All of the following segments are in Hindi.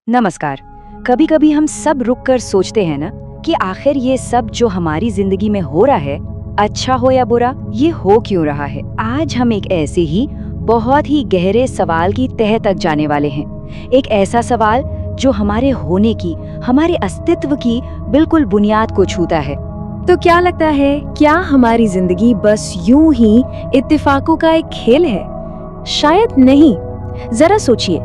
नमस्कार। कभी कभी हम सब रुक कर सोचते हैं ना कि आखिर ये सब जो हमारी जिंदगी में हो रहा है, अच्छा हो या बुरा, ये हो क्यों रहा है। आज हम एक ऐसे ही बहुत ही गहरे सवाल की तह तक जाने वाले हैं। एक ऐसा सवाल जो हमारे होने की, हमारे अस्तित्व की बिल्कुल बुनियाद को छूता है। तो क्या लगता है, क्या हमारी जिंदगी बस यूं ही इत्तेफाकों का एक खेल है? शायद नहीं। जरा सोचिए,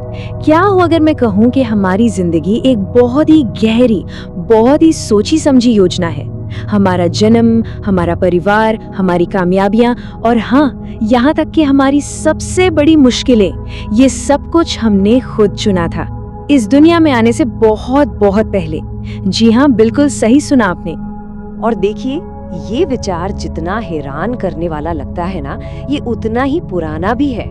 क्या हो अगर मैं कहूं कि हमारी जिंदगी एक बहुत ही गहरी, बहुत ही सोची समझी योजना है। हमारा जन्म, हमारा परिवार, हमारी कामयाबियां और हाँ, यहाँ तक कि हमारी सबसे बड़ी मुश्किलें, ये सब कुछ हमने खुद चुना था इस दुनिया में आने से बहुत बहुत पहले। जी हाँ, बिल्कुल सही सुना आपने। और देखिए, ये विचार जितना हैरान करने वाला लगता है ना, ये उतना ही पुराना भी है।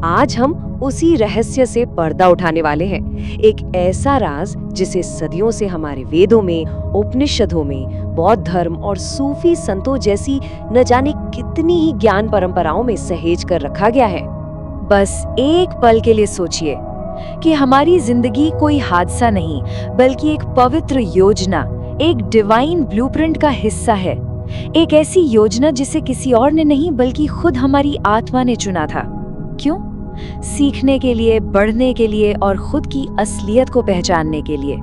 आज हम उसी रहस्य से पर्दा उठाने वाले हैं। एक ऐसा राज जिसे सदियों से हमारे वेदों में, उपनिषदों में, बौद्ध धर्म और सूफी संतों जैसी न जाने कितनी ही ज्ञान परंपराओं में सहेज कर रखा गया है। बस एक पल के लिए सोचिए कि हमारी जिंदगी कोई हादसा नहीं, बल्कि एक पवित्र योजना, एक डिवाइन ब्लूप्रिंट का हिस्सा है। एक ऐसी योजना जिसे किसी और ने नहीं, बल्कि खुद हमारी आत्मा ने चुना था। क्यों? सीखने के लिए, बढ़ने के लिए और खुद की असलियत को पहचानने के लिए।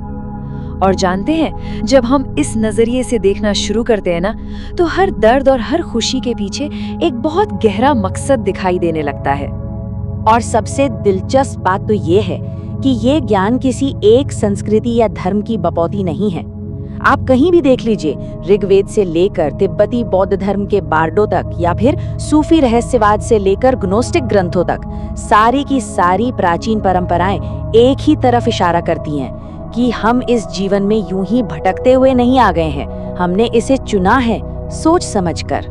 और जानते हैं, जब हम इस नजरिए से देखना शुरू करते हैं ना, तो हर दर्द और हर खुशी के पीछे एक बहुत गहरा मकसद दिखाई देने लगता है। और सबसे दिलचस्प बात तो ये है कि ये ज्ञान किसी एक संस्कृति या धर्म की बपौती नहीं है। आप कहीं भी देख लीजिए, ऋग्वेद से लेकर तिब्बती बौद्ध धर्म के बार्डों तक या फिर सूफी रहस्यवाद से लेकर ग्नोस्टिक ग्रंथों तक, सारी की सारी प्राचीन परंपराएं एक ही तरफ इशारा करती हैं कि हम इस जीवन में यूं ही भटकते हुए नहीं आ गए हैं, हमने इसे चुना है सोच समझकर।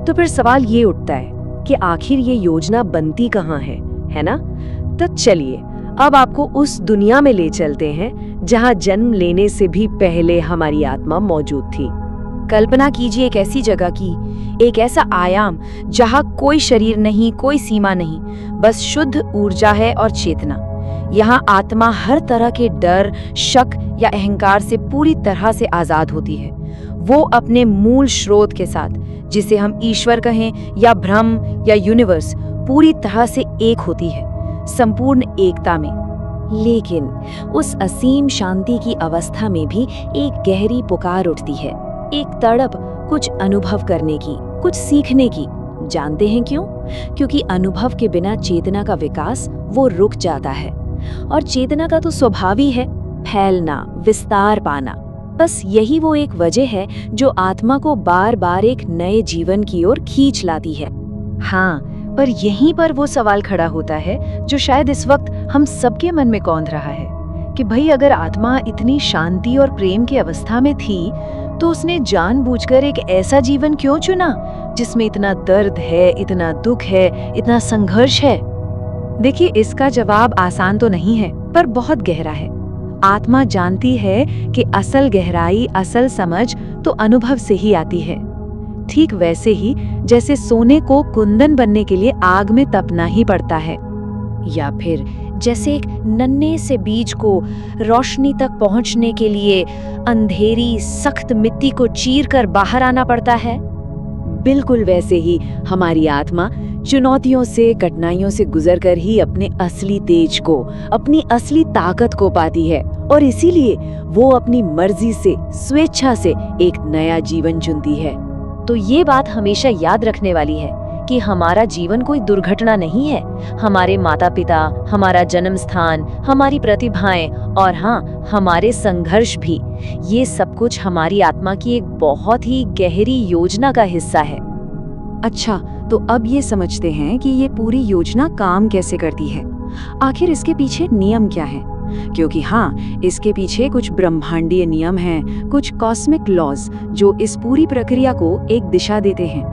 तो फिर सवाल ये उठता है कि आखिर ये योजना बनती कहाँ है ना? तो चलिए अब आपको उस दुनिया में ले चलते हैं जहाँ जन्म लेने से भी पहले हमारी आत्मा मौजूद थी। कल्पना कीजिए एक ऐसी जगह की, एक ऐसा आयाम जहाँ कोई शरीर नहीं, कोई सीमा नहीं, बस शुद्ध ऊर्जा है और चेतना। यहाँ आत्मा हर तरह के डर, शक या अहंकार से पूरी तरह से आजाद होती है। वो अपने मूल स्रोत के साथ, जिसे हम ईश्वर कहें या ब्रह्म या यूनिवर्स, पूरी तरह से एक होती है, संपूर्ण एकता में। लेकिन उस असीम शांति की अवस्था में भी एक गहरी पुकार उठती है, एक तड़प कुछ अनुभव करने की, कुछ सीखने की। जानते हैं क्यों? क्योंकि अनुभव के बिना चेतना का विकास वो रुक जाता है। और चेतना का तो स्वभाव ही है फैलना, विस्तार पाना। बस यही वो एक वजह है जो आत्मा को बार बार एक नए जीवन की ओर खींच लाती है। हाँ, पर यहीं पर वो सवाल खड़ा होता है जो शायद इस वक्त हम सबके मन में कौंध रहा है कि भाई, अगर आत्मा इतनी शांति और प्रेम की अवस्था में थी, तो उसने जानबूझकर एक ऐसा जीवन क्यों चुना जिसमें इतना दर्द है, इतना दुख है, इतना संघर्ष है? देखिए, इसका जवाब आसान तो नहीं है, पर बहुत गहरा है। आत्मा जानती है कि असल गहराई, असल समझ तो अनुभव से ही आती है। ठीक वैसे ही जैसे सोने को कुंदन बनने के लिए आग में तपना ही पड़ता है, या फिर जैसे एक नन्हे से बीज को रोशनी तक पहुंचने के लिए अंधेरी सख्त मिट्टी को चीरकर बाहर आना पड़ता है। बिल्कुल वैसे ही हमारी आत्मा चुनौतियों से, कठिनाइयों से गुजरकर ही अपने असली तेज को, अपनी असली ताकत को पाती है। और इसीलिए वो अपनी मर्जी से, स्वेच्छा से एक नया जीवन चुनती है। तो ये बात हमेशा याद रखने वाली है कि हमारा जीवन कोई दुर्घटना नहीं है। हमारे माता पिता, हमारा जन्म स्थान, हमारी प्रतिभाएं और हाँ, हमारे संघर्ष भी, ये सब कुछ हमारी आत्मा की एक बहुत ही गहरी योजना का हिस्सा है। अच्छा, तो अब ये समझते हैं कि ये पूरी योजना काम कैसे करती है। आखिर इसके पीछे नियम क्या है? क्योंकि हाँ, इसके पीछे कुछ ब्रह्मांडीय नियम हैं, कुछ कॉस्मिक लॉज जो इस पूरी प्रक्रिया को एक दिशा देते हैं।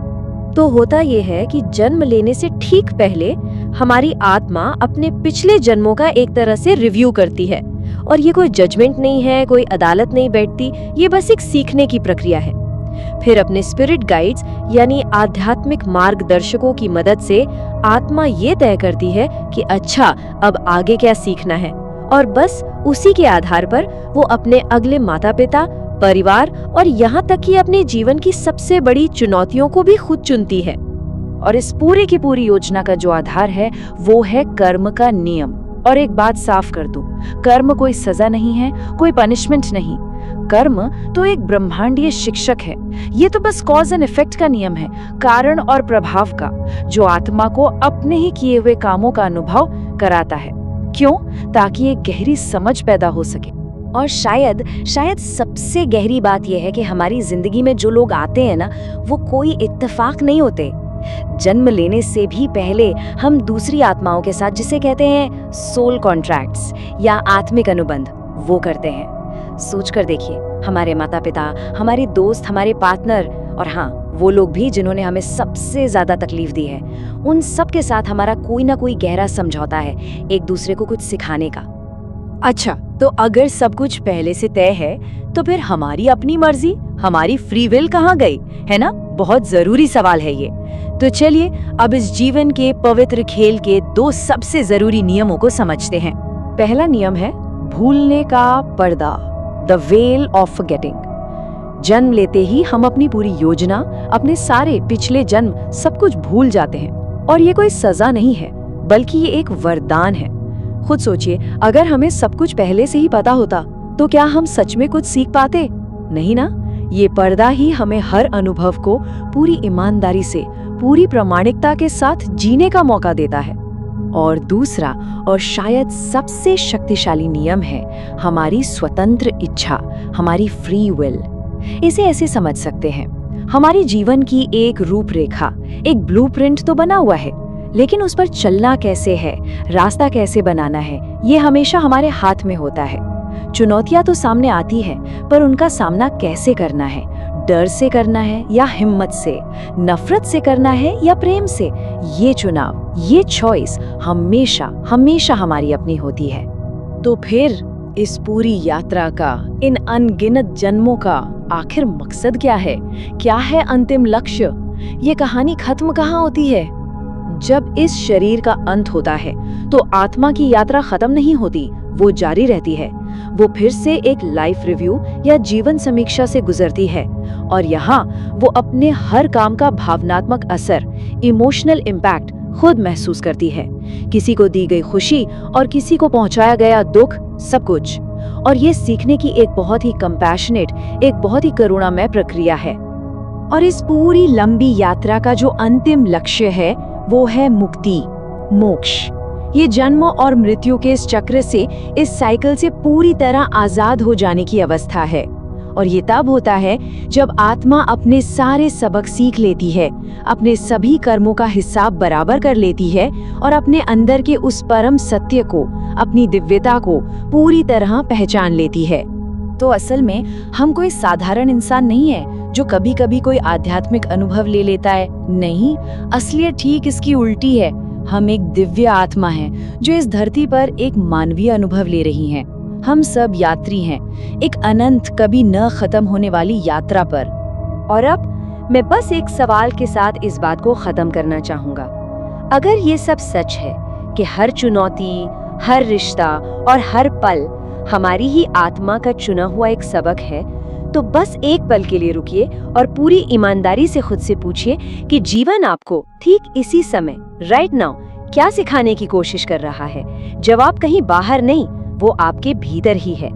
तो होता ये है कि जन्म लेने से ठीक पहले हमारी आत्मा अपने पिछले जन्मों का एक तरह से रिव्यू करती है। और ये कोई जजमेंट नहीं है, कोई अदालत नहीं बैठती, ये बस एक सीखने की प्रक्रिया है। फिर अपने स्पिरिट गाइड्स यानी आध्यात्मिक मार्गदर्शकों की मदद से आत्मा ये तय करती है कि अच्छा, अब आगे क्या सीखना है और बस उसी के आधार पर वो अपने अगले माता पिता, परिवार और यहाँ तक कि अपने जीवन की सबसे बड़ी चुनौतियों को भी खुद चुनती है। और इस पूरी की पूरी योजना का जो आधार है वो है कर्म का नियम। और एक बात साफ कर दूं, कर्म कोई सजा नहीं है, कोई पनिशमेंट नहीं। कर्म तो एक ब्रह्मांडीय शिक्षक है। ये तो बस कॉज एंड इफेक्ट का नियम है, कारण और प्रभाव का, जो आत्मा को अपने ही किए हुए कामों का अनुभव कराता है। क्यों? ताकि एक गहरी समझ पैदा हो सके। और शायद सबसे गहरी बात यह है कि हमारी जिंदगी में जो लोग आते हैं ना, वो कोई इत्तेफाक नहीं होते। जन्म लेने से भी पहले हम दूसरी आत्माओं के साथ, जिसे कहते हैं सोल कॉन्ट्रैक्ट्स या आत्मिक अनुबंध, वो करते हैं। सोच कर देखिए, हमारे माता पिता, हमारे दोस्त, हमारे पार्टनर और हाँ, वो लोग भी जिन्होंने हमें सबसे ज्यादा तकलीफ दी है, उन सब के साथ हमारा कोई ना कोई गहरा समझौता है, एक दूसरे को कुछ सिखाने का। अच्छा, तो अगर सब कुछ पहले से तय है तो फिर हमारी अपनी मर्जी, हमारी फ्री विल कहाँ गई, है ना? बहुत जरूरी सवाल है ये। तो चलिए अब इस जीवन के पवित्र खेल के 2 सबसे जरूरी नियमों को समझते हैं। पहला नियम है भूलने का पर्दा, द वेल ऑफ फॉरगेटिंग। जन्म लेते ही हम अपनी पूरी योजना, अपने सारे पिछले जन्म, सब कुछ भूल जाते हैं। और ये कोई सजा नहीं है, बल्कि ये एक वरदान है। खुद सोचिए, अगर हमें सब कुछ पहले से ही पता होता तो क्या हम सच में कुछ सीख पाते? नहीं ना। ये पर्दा ही हमें हर अनुभव को पूरी ईमानदारी से, पूरी प्रामाणिकता के साथ जीने का मौका देता है। और दूसरा और शायद सबसे शक्तिशाली नियम है हमारी स्वतंत्र इच्छा, हमारी फ्री विल। इसे ऐसे समझ सकते हैं, हमारी जीवन की एक रूपरेखा, एक ब्लूप्रिंट तो बना हुआ है, लेकिन उस पर चलना कैसे है, रास्ता कैसे बनाना है, ये हमेशा हमारे हाथ में होता है। चुनौतियां तो सामने आती हैं, पर उनका सामना कैसे करना है? डर से करना है या हिम्मत से? नफरत से करना है या प्रेम से? ये चुनाव, ये चॉइस हमेशा हमारी अपनी होती है। तो फिर इस पूरी यात्रा का, इन अनगिनत जन्मों का आखिर मकसद क्या है? क्या है अंतिम लक्ष्य? ये कहानी खत्म कहाँ होती है? जब इस शरीर का अंत होता है तो आत्मा की यात्रा खत्म नहीं होती, वो जारी रहती है। वो फिर से एक लाइफ रिव्यू या जीवन समीक्षा से गुजरती है और यहाँ वो अपने हर काम का भावनात्मक असर, इमोशनल इम्पैक्ट खुद महसूस करती है। किसी को दी गई खुशी और किसी को पहुंचाया गया दुख, सब कुछ। और ये सीखने की एक बहुत ही कंपैशनेट, एक बहुत ही करुणामय प्रक्रिया है। और इस पूरी लंबी यात्रा का जो अंतिम लक्ष्य है वो है मुक्ति, मोक्ष। ये जन्म और मृत्यु के इस चक्र से, इस साइकिल से पूरी तरह आजाद हो जाने की अवस्था है। और ये तब होता है जब आत्मा अपने सारे सबक सीख लेती है, अपने सभी कर्मों का हिसाब बराबर कर लेती है और अपने अंदर के उस परम सत्य को, अपनी दिव्यता को पूरी तरह पहचान लेती है। तो असल में हम कोई साधारण इंसान नहीं है जो कभी कभी कोई आध्यात्मिक अनुभव ले लेता है। नहीं, असलियत ठीक इसकी उल्टी है। हम एक दिव्य आत्मा हैं जो इस धरती पर एक मानवीय अनुभव ले रही हैं। हम सब यात्री हैं, एक अनंत, कभी न खत्म होने वाली यात्रा पर। और अब मैं बस एक सवाल के साथ इस बात को खत्म करना चाहूंगा। अगर ये सब सच है कि हर चुनौती, हर रिश्ता और हर पल हमारी ही आत्मा का चुना हुआ एक सबक है, तो बस एक पल के लिए रुकिए और पूरी ईमानदारी से खुद से पूछिए कि जीवन आपको ठीक इसी समय, राइट नाउ, क्या सिखाने की कोशिश कर रहा है। जवाब कहीं बाहर नहीं, वो आपके भीतर ही है।